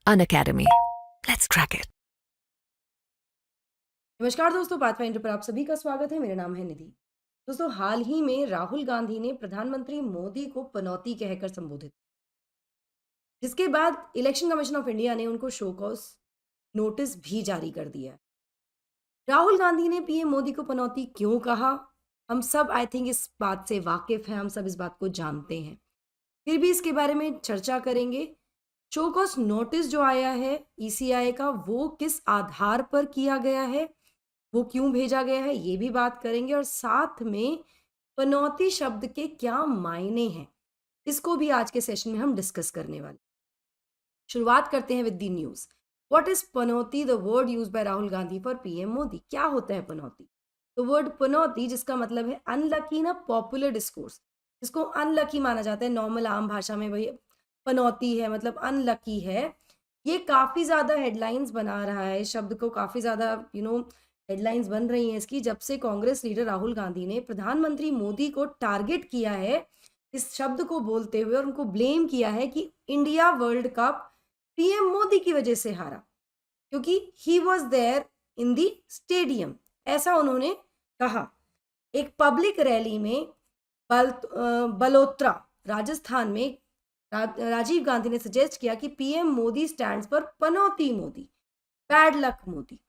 Unacademy. Let's crack it. नमस्कार दोस्तों, pathfinder पर आप सभी का स्वागत है। मेरा नाम है निधि। दोस्तों, हाल ही में राहुल गांधी ने प्रधानमंत्री मोदी को पनौती कहकर संबोधित, जिसके बाद इलेक्शन कमीशन ऑफ इंडिया ने उनको शो कॉज नोटिस भी जारी कर दिया है। राहुल गांधी ने पीएम मोदी को पनौती क्यों कहा, हम सब आई थिंक इस बात से वाकिफ हैं, हम सब इस बात को जानते हैं। फिर भी इसके बारे में चर्चा करेंगे। शो कॉज नोटिस जो आया है ईसीआई का, वो किस आधार पर किया गया है, वो क्यों भेजा गया है, ये भी बात करेंगे। और साथ में पनौती शब्द के क्या मायने हैं, इसको भी आज के सेशन में हम डिस्कस करने वाले। शुरुआत करते हैं with the news. What is panauti, the word use by Rahul Gandhi for PM Modi. क्या होता है पनौती? तो वर्ड पनौती, जिसका मतलब है अनलकी ना पॉपुलर डिस्कोर्स, जिसको अनलकी माना जाता है नॉर्मल आम भाषा में, भाई पनौती है मतलब अनलकी है। ये काफी ज्यादा हेडलाइंस बना रहा है, शब्द को काफी ज्यादा हेडलाइंस बन रही हैं इसकी, जब से कांग्रेस लीडर राहुल गांधी ने प्रधानमंत्री मोदी को टारगेट किया है इस शब्द को बोलते हुए, और उनको ब्लेम किया है कि India world cup PM Modi की वजह से हारा, क्योंकि he was there in the stadium, ऐसा उन्होंने कहा। एक पब्लिक रैली में बलोत्रा राजस्थान में राजीव गांधी ने सजेस्ट किया कि पीएम मोदी स्टैंड्स पर पनौती मोदी, बैड लक मोदी,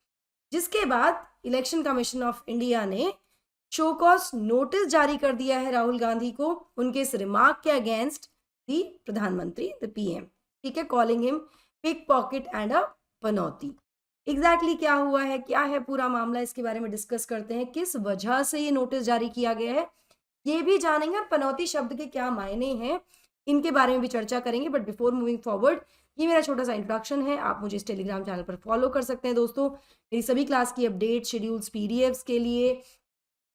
जिसके बाद इलेक्शन कमीशन ऑफ इंडिया ने शो कॉज नोटिस जारी कर दिया है राहुल गांधी को, उनके इस रिमार्क के अगेंस्ट दी प्रधानमंत्री द पीएम, ठीक है, calling him pickpocket and a panauti. Exactly क्या हुआ है, क्या है पूरा मामला, इसके बारे में डिस्कस करते हैं। किस वजह से ये नोटिस जारी किया गया है ये भी जानेंगे, और पनौती शब्द के क्या मायने हैं इनके बारे में भी चर्चा करेंगे। बट बिफोर मूविंग फॉरवर्ड, ये मेरा छोटा सा इंट्रोडक्शन है। आप मुझे इस टेलीग्राम चैनल पर फॉलो कर सकते हैं दोस्तों, मेरी सभी क्लास की अपडेट, शेड्यूल्स, पीडीएफ्स के लिए,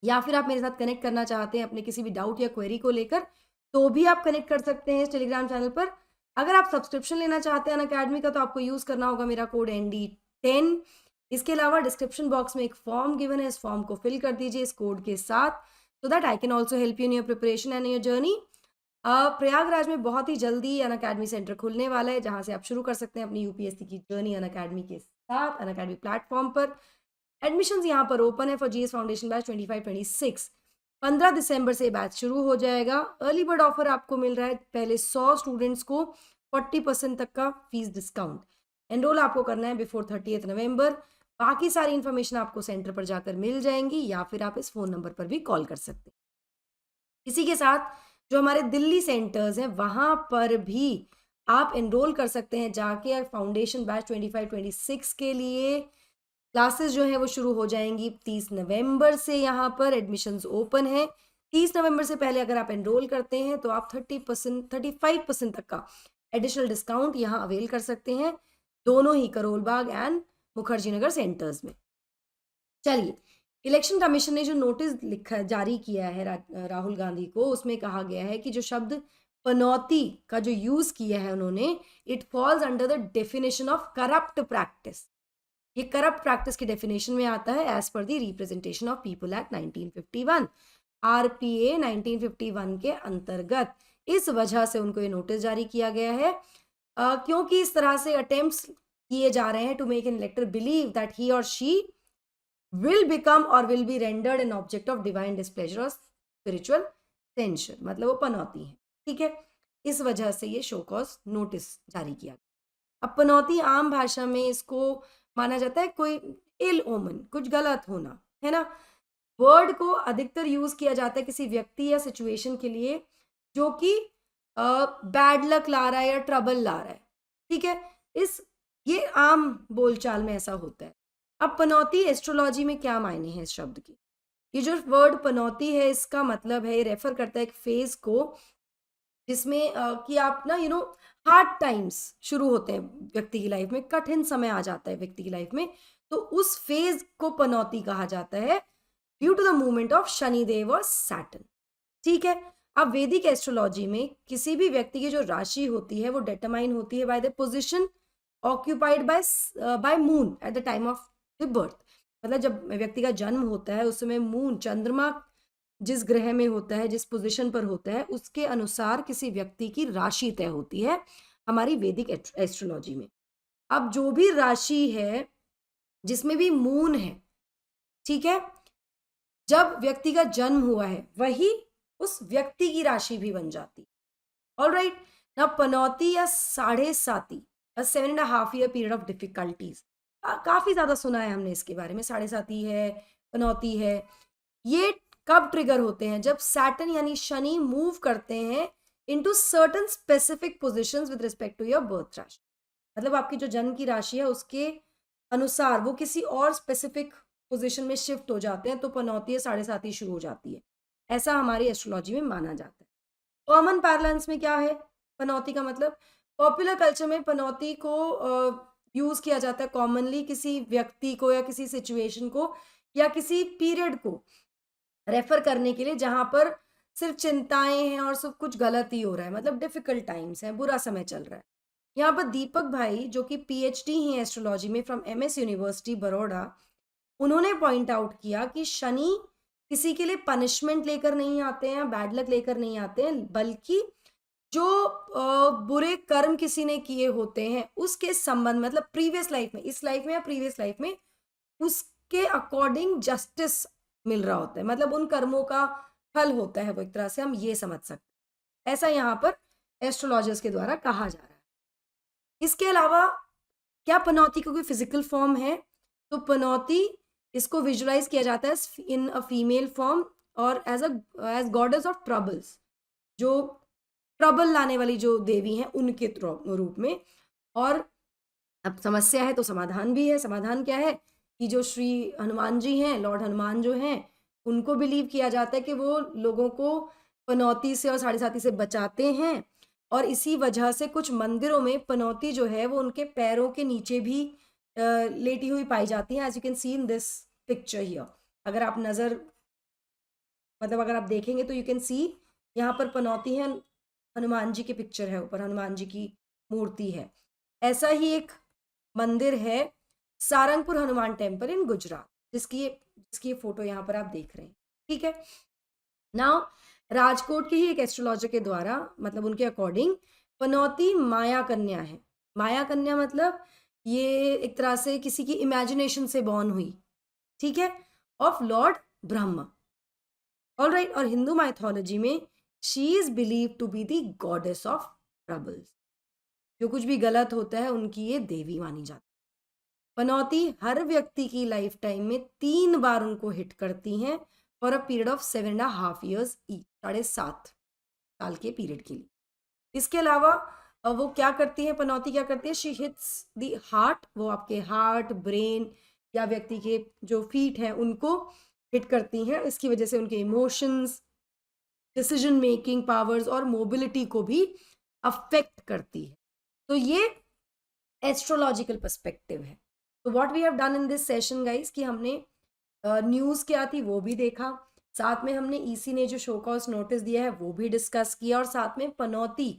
या फिर आप मेरे साथ कनेक्ट करना चाहते हैं अपने किसी भी डाउट या क्वेरी को लेकर, तो भी आप कनेक्ट कर सकते हैं इस टेलीग्राम चैनल पर। अगर आप सब्सक्रिप्शन लेना चाहते हैं अनअकैडमी का, तो आपको यूज करना होगा मेरा कोड ND10। इसके अलावा डिस्क्रिप्शन बॉक्स में एक फॉर्म गिवन है, इस फॉर्म को फिल कर दीजिए इस कोड के साथ, so that I can also help you in your preparation and your journey. Prayagraj में बहुत ही जल्दी अनअकैडमी सेंटर खुलने वाला है, जहां से आप शुरू कर सकते हैं अपनी यूपीएससी की जर्नी अनअकैडमी के साथ, अनअकैडमी प्लेटफॉर्म पर। एडमिशंस यहाँ पर ओपन है फॉर जीएस फाउंडेशन बैच 25-26। 15 दिसंबर से बैच शुरू हो जाएगा। अर्ली बर्ड ऑफर आपको मिल रहा है, पहले 100 स्टूडेंट्स को 40% तक का फीस डिस्काउंट। एनरोल आपको करना है बिफोर 30 नवंबर। बाकी सारी इन्फॉर्मेशन आपको सेंटर पर जाकर मिल जाएंगी, या फिर आप इस फोन नंबर पर भी कॉल कर सकते हैं। इसी के साथ जो हमारे दिल्ली सेंटर्स हैं, वहां पर भी आप एनरोल कर सकते हैं जाके। फाउंडेशन बैच 25-26 के लिए क्लासेस जो है वो शुरू हो जाएंगी 30 नवंबर से। यहाँ पर एडमिशंस ओपन है। 30 नवंबर से पहले अगर आप एनरोल करते हैं तो आप 30%, 35% तक का एडिशनल डिस्काउंट यहाँ अवेल कर सकते हैं, दोनों ही करोल बाग एंड मुखर्जी नगर सेंटर्स में। चलिए, इलेक्शन कमीशन ने जो नोटिस लिखा जारी किया है राहुल गांधी को, उसमें कहा गया है कि जो शब्द पनौती का जो यूज किया है उन्होंने, it falls under the definition of corrupt practice. ये करप्ट प्रैक्टिस की डेफिनेशन में आता है as per the representation of people act 1951, RPA 1951 के अंतर्गत। इस वजह से उनको ये नोटिस जारी किया गया है, क्योंकि इस तरह से अटेम्प्ट्स किए जा रहे हैं to make an elector believe that he or she will become or will be rendered an object of divine displeasure or spiritual censure, मतलब वो पनौती है, ठीक है। इस वजह से ये शो कॉज नोटिस जारी किया। अब पनौती आम भाषा में इसको माना जाता है कोई इल ओमन, कुछ गलत होना, है ना। वर्ड को अधिकतर यूज किया जाता है किसी व्यक्ति या सिचुएशन के लिए जो कि बैड लक ला रहा है या ट्रबल ला रहा है, ठीक है। ये आम बोलचाल में ऐसा होता है। अब पनौती एस्ट्रोलॉजी में क्या मायने हैं इस शब्द की? ये जो वर्ड पनौती है, इसका मतलब है, ये रेफर करता है एक फेज को जिसमें कि आप ना हार्ड टाइम्स शुरू होते हैं व्यक्ति की लाइफ में, कठिन समय आ जाता है व्यक्ति की लाइफ में, तो उस फेज को पनौती कहा जाता है due to the movement of Shanidev और सैटर्न, ठीक है। अब वैदिक एस्ट्रोलॉजी में किसी भी व्यक्ति की जो राशि होती है वो डिटरमाइन होती है by the position occupied by moon at the time of the birth. मतलब जब व्यक्ति का जन्म होता है उस समय मून, चंद्रमा जिस ग्रह में होता है, जिस पोजीशन पर होता है, उसके अनुसार किसी व्यक्ति की राशि तय होती है हमारी वैदिक एस्ट्रोलॉजी में। अब जो भी राशि है जिसमें भी मून है, ठीक है, जब व्यक्ति का जन्म हुआ है वही उस व्यक्ति की राशि भी बन जाती। ऑलराइट, ना पनौती या साढ़े साती, 7.5 ईयर पीरियड ऑफ डिफिकल्टीज, काफी ज्यादा सुना है हमने इसके बारे में। साढ़े साती है, पनौती है, ये कब ट्रिगर होते हैं? जब सैटर्न यानी शनि मूव करते हैं into certain specific positions with respect to your birth rashi. मतलब आपकी जो जन्म की राशि है उसके अनुसार वो किसी और स्पेसिफिक पोजीशन में शिफ्ट हो जाते हैं, तो पनौती या साढ़े साती शुरू हो जाती है। ऐसा हमारी एस्ट्रोलॉजी में माना जाता है। कॉमन पैरेलल्स में क्या है पनौती का मतलब? पॉपुलर कल्चर में पनौती को यूज किया जाता है कॉमनली किसी व्यक्ति को या किसी सिचुएशन को या किसी पीरियड को रेफर करने के लिए जहां पर सिर्फ चिंताएं हैं और सब कुछ गलत ही हो रहा है, मतलब डिफिकल्ट टाइम्स हैं, बुरा समय चल रहा है। यहाँ पर दीपक भाई जो कि पीएचडी हैं एस्ट्रोलॉजी में फ्रॉम एमएस यूनिवर्सिटी बड़ौदा, उन्होंने पॉइंट आउट किया कि शनि किसी के लिए पनिशमेंट लेकर नहीं आते हैं, बैड लक लेकर नहीं आते हैं, बल्कि जो बुरे कर्म किसी ने किए होते हैं उसके संबंध, मतलब प्रीवियस लाइफ में, इस लाइफ में या प्रीवियस लाइफ में, उसके अकॉर्डिंग जस्टिस मिल रहा होता है, मतलब उन कर्मों का फल होता है वो, एक तरह से हम ये समझ सकते हैं। ऐसा यहाँ पर एस्ट्रोलॉजर्स के द्वारा कहा जा रहा है। इसके अलावा क्या पनौती का कोई फिजिकल फॉर्म है? तो पनौती इसको विजुलाइज किया जाता है इन अ फीमेल फॉर्म और एज गॉडेस ऑफ ट्रबल्स, जो ट्रबल लाने वाली जो देवी हैं उनके रूप में। और अब समस्या है तो समाधान भी है। समाधान क्या है कि जो श्री हनुमान जी हैं, लॉर्ड हनुमान जो हैं, उनको बिलीव किया जाता है कि वो लोगों को पनौती से और साढ़े साती से बचाते हैं, और इसी वजह से कुछ मंदिरों में पनौती जो है वो उनके पैरों के नीचे भी लेटी हुई पाई जाती है, as you can see in this picture here. अगर आप अगर आप देखेंगे तो यू कैन सी यहाँ पर पनौती है, हनुमान जी की पिक्चर है, ऊपर हनुमान जी की मूर्ति है। ऐसा ही एक मंदिर है सारंगपुर हनुमान टेम्पल इन गुजरात, जिसकी फोटो यहाँ पर आप देख रहे हैं, ठीक है। नाउ राजकोट के ही एक एस्ट्रोलॉजर के द्वारा, मतलब उनके अकॉर्डिंग, पनौती माया कन्या है। माया कन्या मतलब ये एक तरह से किसी की इमेजिनेशन से बॉर्न हुई, ठीक है, ऑफ लॉर्ड ब्रह्मा। ऑलराइट, और हिंदू माइथोलॉजी में she is believe to be the goddess of troubles. जो कुछ भी गलत होता है उनकी ये देवी मानी जाती है। पनौती हर व्यक्ति की लाइफ टाइम में 3 बार उनको हिट करती हैं for a period of 7.5 years each, 7.5 साल के पीरियड के लिए। इसके अलावा वो क्या करती है, पनौती क्या करती है? शी हिट्स द हार्ट, वो आपके हार्ट, ब्रेन या व्यक्ति के जो फीट हैं उनको हिट करती हैं। इसकी वजह से उनके इमोशंस, डिसीजन मेकिंग पावर्स और मोबिलिटी को भी अफेक्ट करती है। तो ये एस्ट्रोलॉजिकल पर्सपेक्टिव है। तो what we have done in this session guys, कि हमने न्यूज़ क्या थी वो भी देखा, साथ में हमने ईसी ने जो शो कॉज नोटिस दिया है वो भी डिस्कस किया, और साथ में पनौती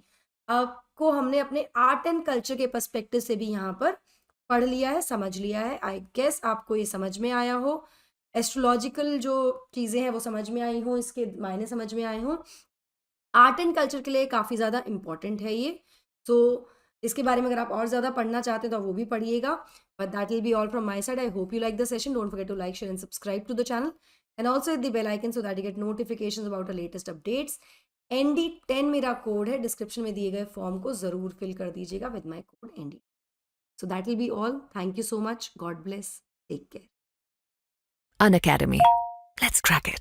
को हमने अपने आर्ट एंड कल्चर के पर्सपेक्टिव से भी यहाँ पर पढ़ लिया है, समझ लिया है। आई गेस आपको ये समझ में आया हो, एस्ट्रोलॉजिकल जो चीज़ें हैं वो समझ में आई हो, इसके मायने समझ में आए हों। आर्ट एंड कल्चर के लिए काफ़ी ज़्यादा इम्पॉर्टेंट है ये। सो इसके बारे में अगर आप और ज़्यादा पढ़ना चाहते हैं तो वो भी पढ़िएगा। But that will be all from my side. I hope you like the session. Don't forget to like, share and subscribe to the channel, and also hit the bell icon so that you get notifications about the latest updates. ND10 मेरा code है, description में दिए गए form को ज़रूर fill कर दीजिएगा with my code ND। So that will be all. Thank you so much. God bless. Take care. An academy. Let's crack it.